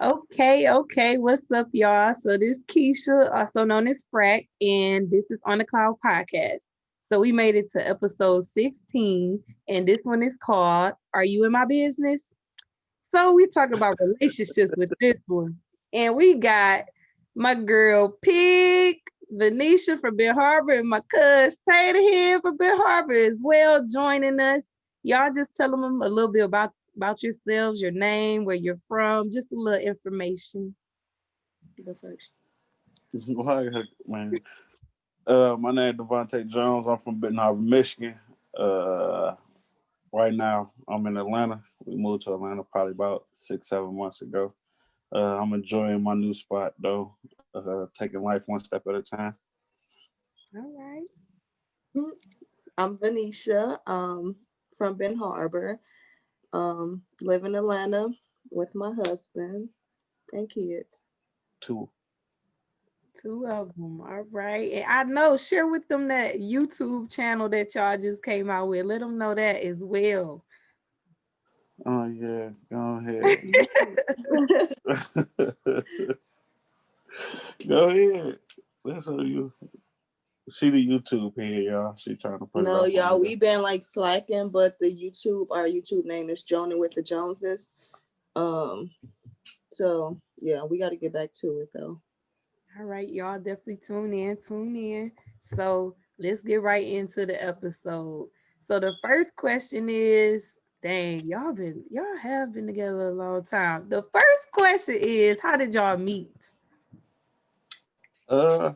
Okay. What's up, y'all? So this Keisha, also known as Frack, and this is On the Cloud podcast. So we made it to episode 16, and this one is called Are You in My Business? So we talk about relationships with this one. And we got my girl Pig, Venisha from Ben Harbor, and my cuz Tater here from Ben Harbor as well joining us. Y'all just tell them a little bit about yourselves, your name, where you're from, just a little information. Go first. Well, man. My name is Devontae Jones. I'm from Benton Harbor, Michigan. Uh, right now, I'm in Atlanta. We moved to Atlanta probably about 6, 7 months ago. I'm enjoying my new spot though. Taking life one step at a time. All right. Mhm. I'm Venisha, from Ben Harbor. Live in Atlanta with my husband and kids. Two. Two of them. All right. And I know, share with them that YouTube channel that y'all just came out with. Let them know that as well. Oh yeah, go ahead. Go ahead. That's how you. See the YouTube here, y'all. She trying to put it No, up on y'all, here. we been like slacking, but our YouTube name is Jonan with the Joneses. Um, so yeah, we got to get back to it though. All right, y'all definitely tune in. So let's get right into the episode. So the first question is, dang, y'all have been together a long time. The first question is, how did y'all meet? Uh,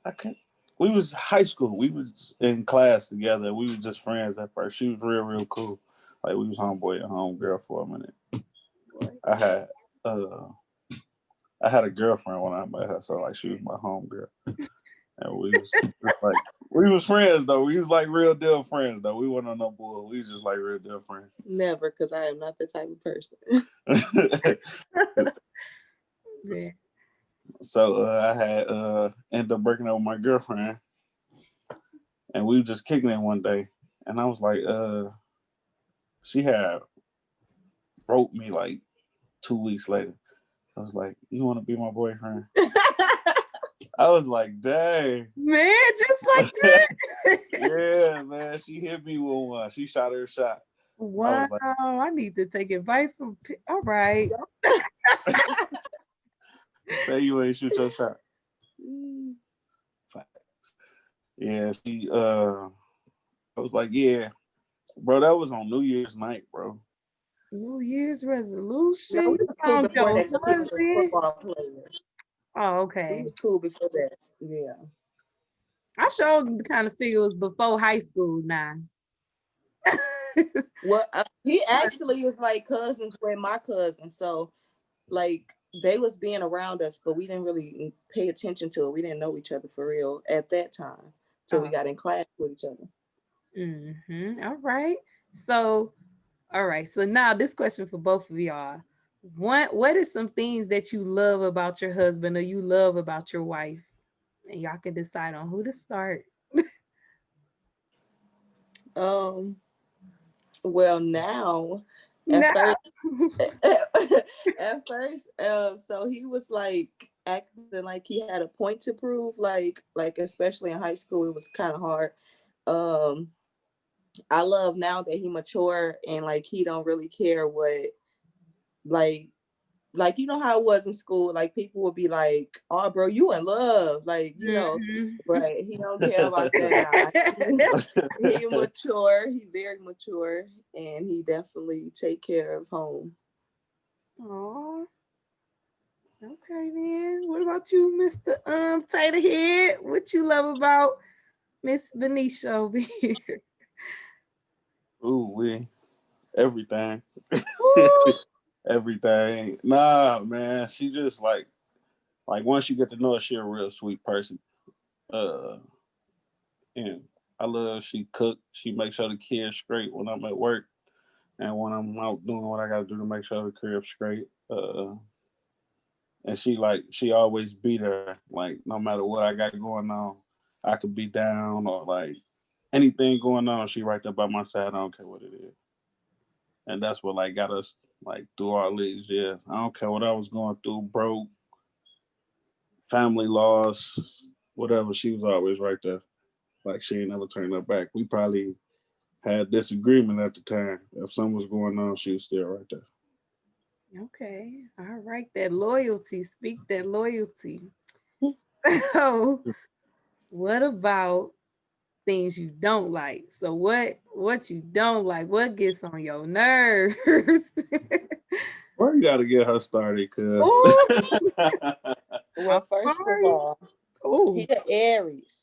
I can't. We was high school. We was in class together. We was just friends at first. She was real cool. Like we was homeboy and homegirl for a minute. Boy. I had uh I had a girlfriend when I met her, so like she was my homegirl. And we was just like we was friends though. We was like real deal friends though. We wasn't on no bull. We was just like real deal friends. Never, because I am not the type of person. Yeah. So I had ended up breaking up with my girlfriend, and we were just kicking it one day, and I was like, she had wrote me like 2 weeks later. I was like, "You want to be my boyfriend?" I was like, "Dang." Man, just like that. Yeah, man. She hit me with one. She shot her shot. I Wow, was like, I need to take advice from. All right. "Say you ain't shoot your shot." Mm. Facts. Yeah, she. I was like, "Yeah, bro." That was on New Year's night, bro. New Year's No, resolution. we You was cool found before your that because he was a husband. football player. Oh, We okay. was cool before that. Yeah. I showed kind of figure it was before high school now. Well, he actually is like cousins with my cousin, so like they was being around us, but we didn't really pay attention to it. We didn't know each other for real at that time, so we Oh, got in class with each other. all right. So, all right. So now this question for both of y'all. What is some things that you love about your husband or you love about your wife? And y'all can decide on who to start. Um, well, now at Now. first, at first, so he was like acting like he had a point to prove, like especially in high school, it was kind of hard. Um, I love now that he mature and like he don't really care what like like you know how it was in school. Like people would be like, "Oh, bro, you in love?" Mhm. But he don't care about that now. He mature. He very mature, and he definitely take care of home. Aw, okay then. What about you, Mr. Tater Head? What you love about Miss Venetia over here? Ooh, we everything, Ooh. everything. Nah, man. She just like once you get to know her, she a real sweet person. Uh, and I love she cook. She makes sure the kids straight when I'm at work and when I'm out doing what I got to do to make sure the crib's straight. And she always be there. Like no matter what I got going on, I could be down or like anything going on. She right there by my side. I don't care what it is, and that's what like got us. like through all these years. I don't care what I was going through, broke, family loss, whatever. She was always right there. Like she ain't never turned her back. We probably had disagreement at the time. If something was going on, she was still right there. Okay. All right. That loyalty. Speak that loyalty. So what about things you don't like? So what you don't like? What gets on your nerves? Or you got to get her started, cause Oh, I'm Well, first of sorry. all, he Oh, an Aries,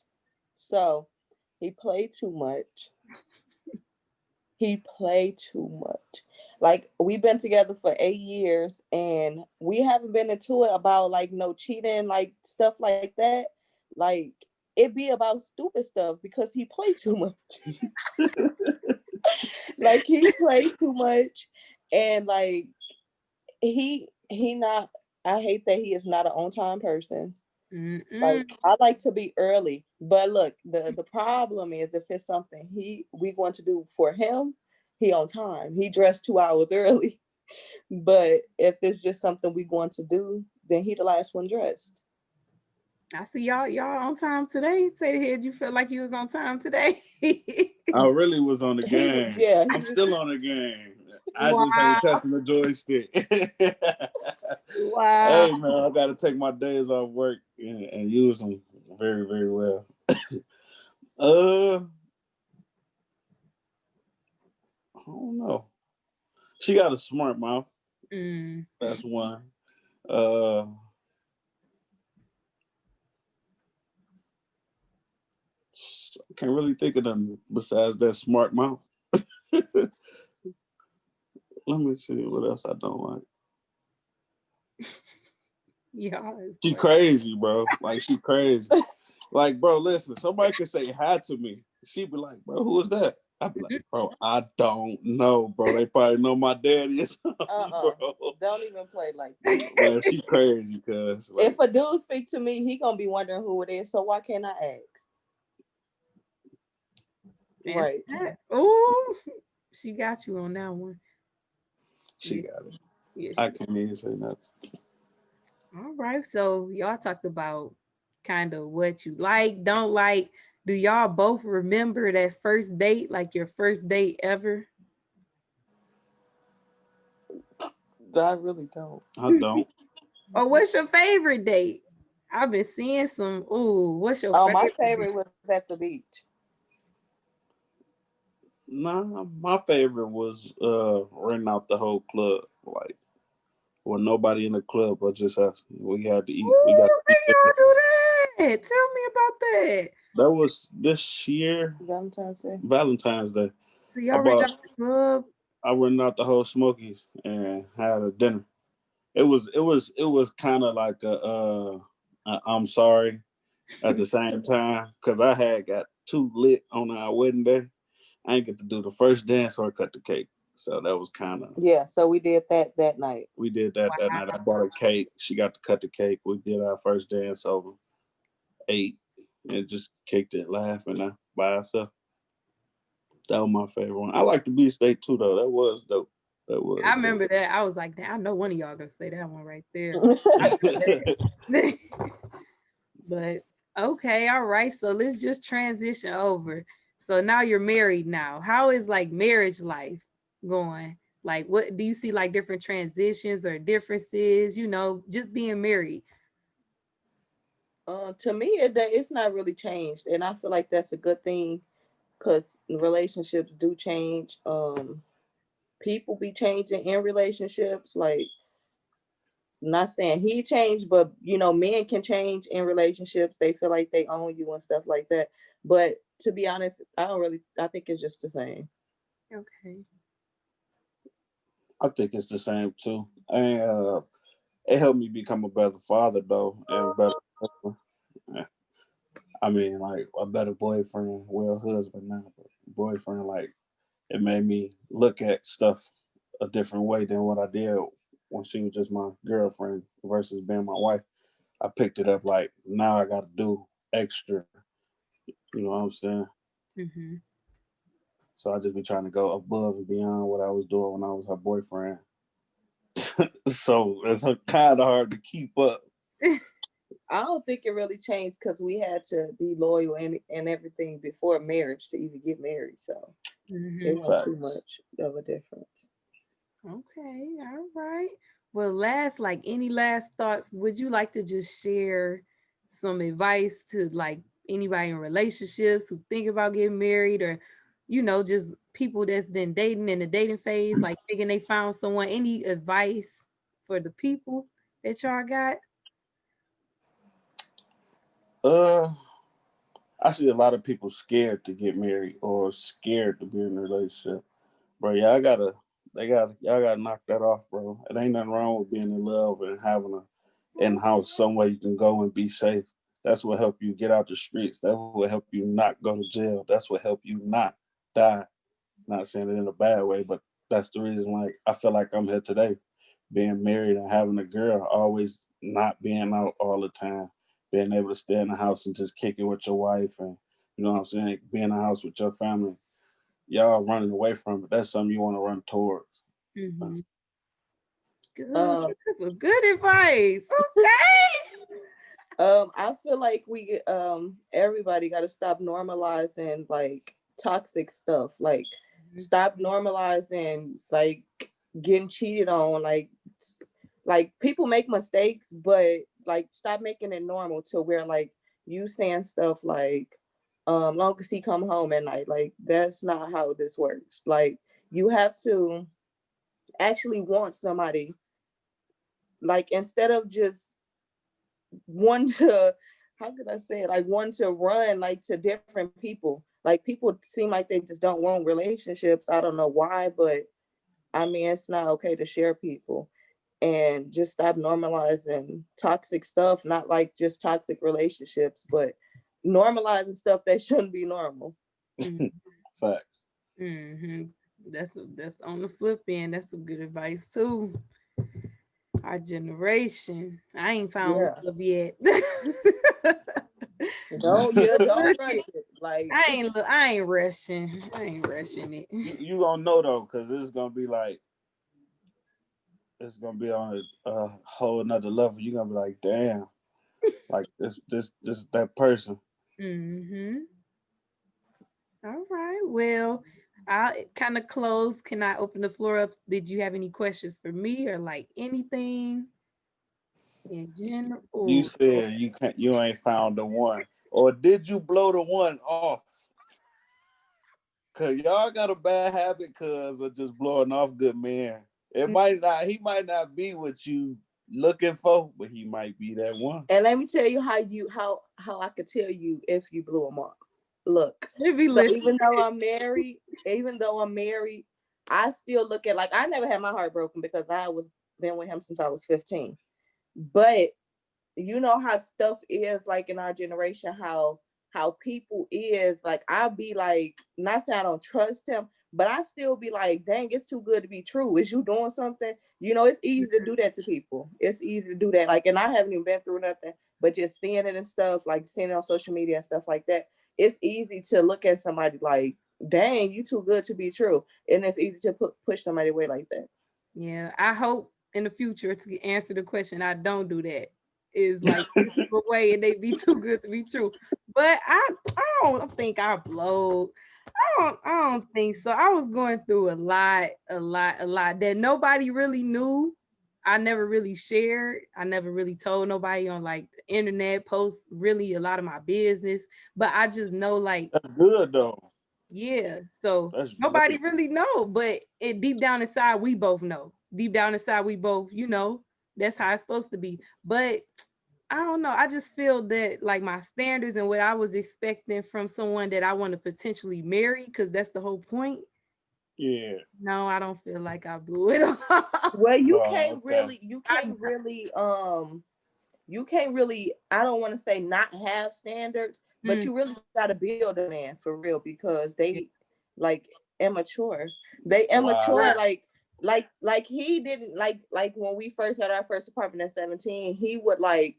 so he played too much. He played too much. Like we've been together for 8 years, and we haven't been into it about like no cheating, like stuff like that. Like it be about stupid stuff because he played too much. Like he played too much, and like he not. I hate that he is not an on time person. mm-mm. Like I like to be early, but look, the problem is if it's something we want to do for him, he on time. He dressed 2 hours early. But if it's just something we want to do, then he the last one dressed. I see y'all on time today. Say the head, you felt like you was on time today. I really was on the He was game. yeah, he I'm just still on the game. I just Wow, ain't touching the joystick. wow. Hey man, I gotta take my days off work and use them very, very well. Uh, I don't know. She got a smart mouth. Mm. That's one. Uh, can't really think of them besides that smart mouth. Let me see what else I don't like. Y'all is She funny. crazy, bro. Like she crazy. Like, bro, listen, somebody could say hi to me. She'd be like, bro, who is that? I'd be like, bro, I don't know, bro. They probably know my daddy or something, uh-uh. bro. Don't even play like that. Man, she crazy, cuz. If Like, a dude speak to me, he gonna be wondering who it is. So why can't I ask? And Right. oh, she got you on that one. she Yeah, got it. yeah, I she. can't even say nothing. All right. So y'all talked about kind of what you like, don't like. Do y'all both remember that first date, like your first date ever? I really don't. I don't. Or what's your favorite date? I've been seeing some. Ooh, what's your Oh, my favorite favorite date? was at the beach. Nah, my favorite was renting out the whole club. Like, with nobody in the club but just us. We had to eat. We got Ooh, to when eat y'all everything. do that? Tell me about that. That was this year, Valentine's Day. Valentine's Day. So I y'all ran bought out the club. I rented out the whole Smokies and had a dinner. It was kind of like a I'm sorry at the same time because I had got too lit on our wedding day. I didn't get to do the first dance or cut the cake, so that was kind of Yeah, so we did that night. we did that night. I bought a cake. She got to cut the cake. We did our first dance over, ate, and just kicked it laughing by ourselves. That was my favorite one. I like the beach day too, though. That was dope. That was I dope. remember that. I was like, "Damn, I know one of y'all gonna say that one right there." I know that. But okay, all right. So let's just transition over. So now you're married now. How is like marriage life going? Like what do you see like different transitions or differences, just being married? To me, it's not really changed, and I feel like that's a good thing because relationships do change. People be changing in relationships. Like, not saying he changed, but men can change in relationships. They feel like they own you and stuff like that. But to be honest, I don't really. I think it's just the same. Okay. I think it's the same too. And it helped me become a better father though, and a better husband. Yeah. I mean, like a better boyfriend, well, husband now, but boyfriend. Like it made me look at stuff a different way than what I did when she was just my girlfriend versus being my wife. I picked it up like now I got to do extra. You know what I'm saying? Mm-hmm. So I just be trying to go above and beyond what I was doing when I was her boyfriend. So it's kind of hard to keep up. I don't think it really changed because we had to be loyal and everything before marriage to even get married. So it wasn't too much of a difference. Okay, all right. Well, any last thoughts? Would you like to just share some advice to like anybody in relationships who think about getting married, or just people that's been dating in the dating phase, like thinking they found someone? Any advice for the people that y'all got? Uh, I see a lot of people scared to get married or scared to be in a relationship. Bro, y'all gotta knock that off, bro. It ain't nothing wrong with being in love and having a in-house somewhere you can go and be safe. That's what help you get out the streets. That will help you not go to jail. That's what help you not die. Not saying it in a bad way, but that's the reason. Like I feel like I'm here today, being married and having a girl, always not being out all the time, being able to stay in the house and just kick it with your wife, and you know what I'm saying, be in the house with your family. Y'all running away from it. That's something you want to run towards. Mm-hmm. Good. Um, That's some good advice. Okay. I feel like we everybody got to stop normalizing like toxic stuff. Like stop normalizing like getting cheated on. Like people make mistakes, but like stop making it normal to where like you saying stuff like long as he come home at night. Like that's not how this works. Like you have to actually want somebody. Like instead of just one to how could I say it? Like one to run like to different people. Like people seem like they just don't want relationships. I don't know why, but I mean it's not okay to share people and just stop normalizing toxic stuff, not like just toxic relationships, but normalizing stuff that shouldn't be normal. Mm-hmm. Facts. Mm-hmm. That's on the flip end. That's some good advice too. Our generation. I ain't found Yeah. love yet. Don't rush it. Like I ain't rushing. I ain't rushing it. You gonna know though, because it's gonna be like it's gonna be on a whole another level. You're gonna be like, damn, like this that person. Mm-hmm. All right. Well, I'll kind of close. Can I open the floor up? Did you have any questions for me or like anything in You general? said you ain't found the one, or did you blow the one off? Cause y'all got a bad habit, cause of just blowing off good men. He might not be what you looking for, but he might be that one. and let me tell you how I could tell you if you blew them off. Look, Maybe so listen. even though I'm married, I still look at like I never had my heart broken because I was been with him since I was 15. But you know how stuff is like in our generation, how people is like I'll be like, not saying I don't trust him, but I still be like, dang, it's too good to be true. Is you doing something? You know, it's easy to do that to people. It's easy to do that. Like, and I haven't even been through nothing, but just seeing it and stuff, like seeing it on social media and stuff like that, it's easy to look at somebody like, dang, you too good to be true. And it's easy to push somebody away like that. Yeah, I hope in the future to answer the question, I don't do that. Is like push them away and they be too good to be true. But I don't think I blow. I don't think so. I was going through a lot that nobody really knew. I never really shared. I never really told nobody on like the internet, post really a lot of my business. But I just know like That's good though. yeah, so That's nobody great. really know, but it deep down inside we both know. Deep down inside we both, that's how it's supposed to be. But I don't know. I just feel that like my standards and what I was expecting from someone that I want to potentially marry, because that's the whole point. Yeah. No, I don't feel like I blew it off. Well, you Oh, can't okay. really, I, you can't really, I don't want to say not have standards, but mm, you really got to build a man for real because yeah. they like immature. They Wow. immature like he didn't like when we first had our first apartment at 17, he would like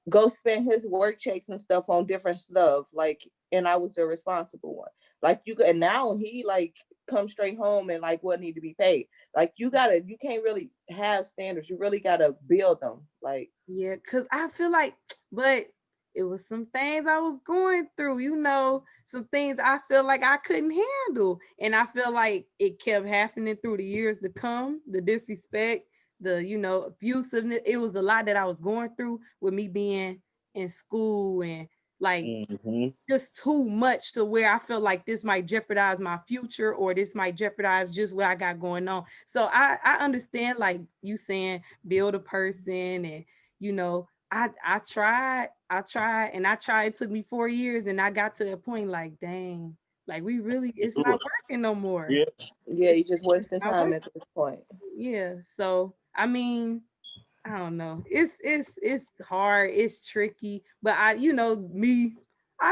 go spend his work checks and stuff on different stuff like and I was the responsible one. Like you could and now he like come straight home and like what need to be paid. Like you can't really have standards. You really gotta build them. Like Yeah, because I feel like, but it was some things I was going through, some things I feel like I couldn't handle. And I feel like it kept happening through the years to come, the disrespect, the, abusiveness. It was a lot that I was going through with me being in school and like Mm-hmm. just too much to where I feel like this might jeopardize my future or this might jeopardize just what I got going on. So I understand like you saying build a person and I tried. It took me 4 years and I got to a point like, dang, like it's not working no more. Yeah. yeah, you just It's wasting not time working. at this point. Yeah. So I mean, I don't know. It's hard. It's tricky. But I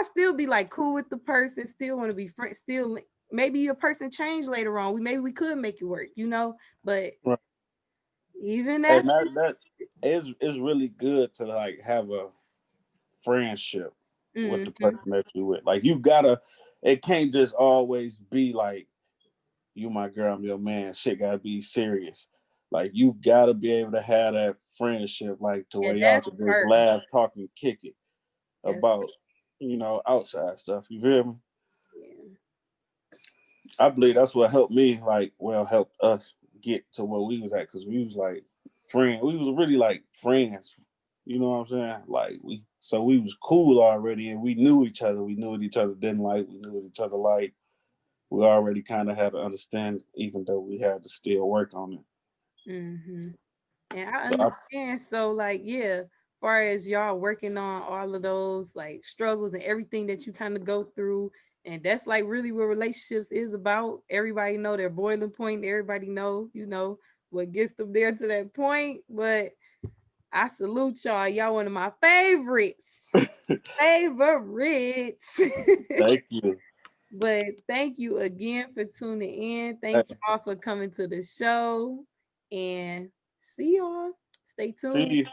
still be like cool with the person. Still want to be friends. Still, maybe a person changed later on. Maybe we could make it work. But Right. even And after, that is really good to like have a friendship with the mm-hmm, person that you with. Like you gotta, it can't just always be like you my girl, I'm your man. Shit gotta be serious. Like you gotta be able to have that friendship, like to where and y'all that's can just first. laugh, talk, and kick it That's about outside stuff. You feel me? yeah. I believe that's what helped me, like, well, helped us get to where we was at, because we was like friends. We was really like friends. You know what I'm saying? Like we was cool already, and we knew each other. We knew what each other didn't like. We knew what each other liked. We already kind of had to understand, even though we had to still work on it. Mm-hmm. And I So I, understand. So, like, yeah, far as y'all working on all of those like struggles and everything that you kind of go through, and that's like really what relationships is about. Everybody know their boiling point. Everybody know, what gets them there to that point. But I salute y'all. Y'all one of my favorites. Favorites. thank you. But thank you again for tuning in. Hey, Thank y'all for coming to the show. And see y'all. Stay see tuned. you.